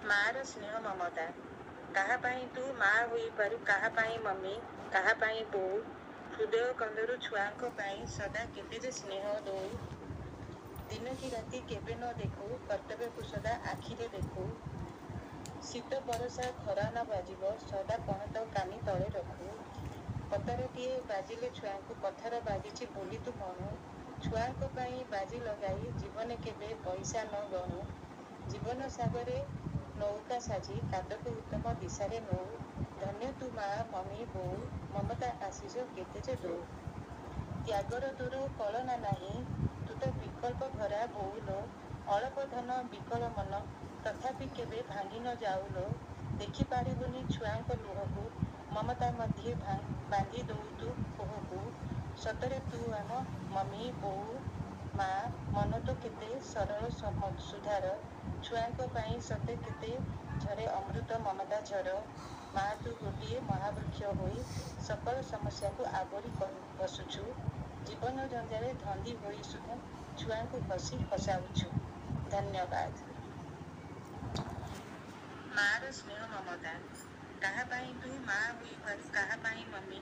ମାର ସ୍ନେହ ମମତା। କାହା ପାଇଁ ତୁ ମା ହୋଇପାରୁ, କାହା ପାଇଁ ମମି, କାହା ପାଇଁ ବୋଉ। ହୃଦୟ କନ୍ଦରୁ ଛୁଆଙ୍କ ପାଇଁ ସଦା କେତେ ଯେ ସ୍ନେହ ଦଉ। ଦିନ କି ରାତି କେବେ ନ ଦେଖୁ, କର୍ତ୍ତବ୍ୟକୁ ସଦା ଆଖିରେ ଦେଖୁ। ଶୀତ ବରଷା ଖରା ନ ବାଜିବ, ସଦା ପଣତ କାନି ତଳେ ରଖୁ। ପତରଟିଏ ବାଜିଲେ ଛୁଆଙ୍କୁ, ପଥର ବାଜିଛି ବୋଲି ତୁ ମଣୁ। ଛୁଆଙ୍କ ପାଇଁ ବାଜି ଲଗାଇ ଜୀବନେ କେବେ ପଇସା ନ ଗଣୁ। ଜୀବନ ସାଗରେ ନୌକା ସାଜି କାଦକୁ ଉତ୍ତମ ଦିଶାରେ ନଉ। ଧନ୍ୟ ତୁ ମା, ମମି, ବୋଉ, ମମତା ଆଶିଷ କେତେ ଯେ ଦଉ। ତ୍ୟାଗର ତୋର କଳନା ନାହିଁ, ତୁ ତ ବିକଳ୍ପ ଭରା ବୋଉଲୋ। ଅଳପ ଧନ ବିକଳ ମନ, ତଥାପି କେବେ ଭାଙ୍ଗି ନ ଯାଉଲୋ। ଦେଖିପାରିବୁନି ଛୁଆଙ୍କ ଲୁହକୁ, ମମତା ମଧ୍ୟେ ବାନ୍ଧି ଦଉ ତୁ କୋହକୁ। ସତରେ ତୁ ଆମ ମମି, ବୋଉ, ମା। ମନ ତ କେତେ ସରଳ ସୁଧାର, ଛୁଆଙ୍କ ପାଇଁ ସତେ କେତେ ଝରେ ଅମୃତ ମମତା ଝର। ମା ତୁ ଗୋଟିଏ ମହାବୃକ୍ଷ ହୋଇ ସକଳ ସମସ୍ୟାକୁ ଆବୋରି ବସୁଛୁ। ଜୀବନ ଜଞ୍ଜାଳେ ଧନ୍ଦି ହୋଇ ସୁଦ୍ଧା ଛୁଆଙ୍କୁ ହସି ହସାଉଛୁ। ଧନ୍ୟବାଦ। ମାର ସ୍ନେହ ମମତା। କାହା ପାଇଁ ତୁ ମା ହୋଇପାରୁ, କାହା ପାଇଁ ମମି,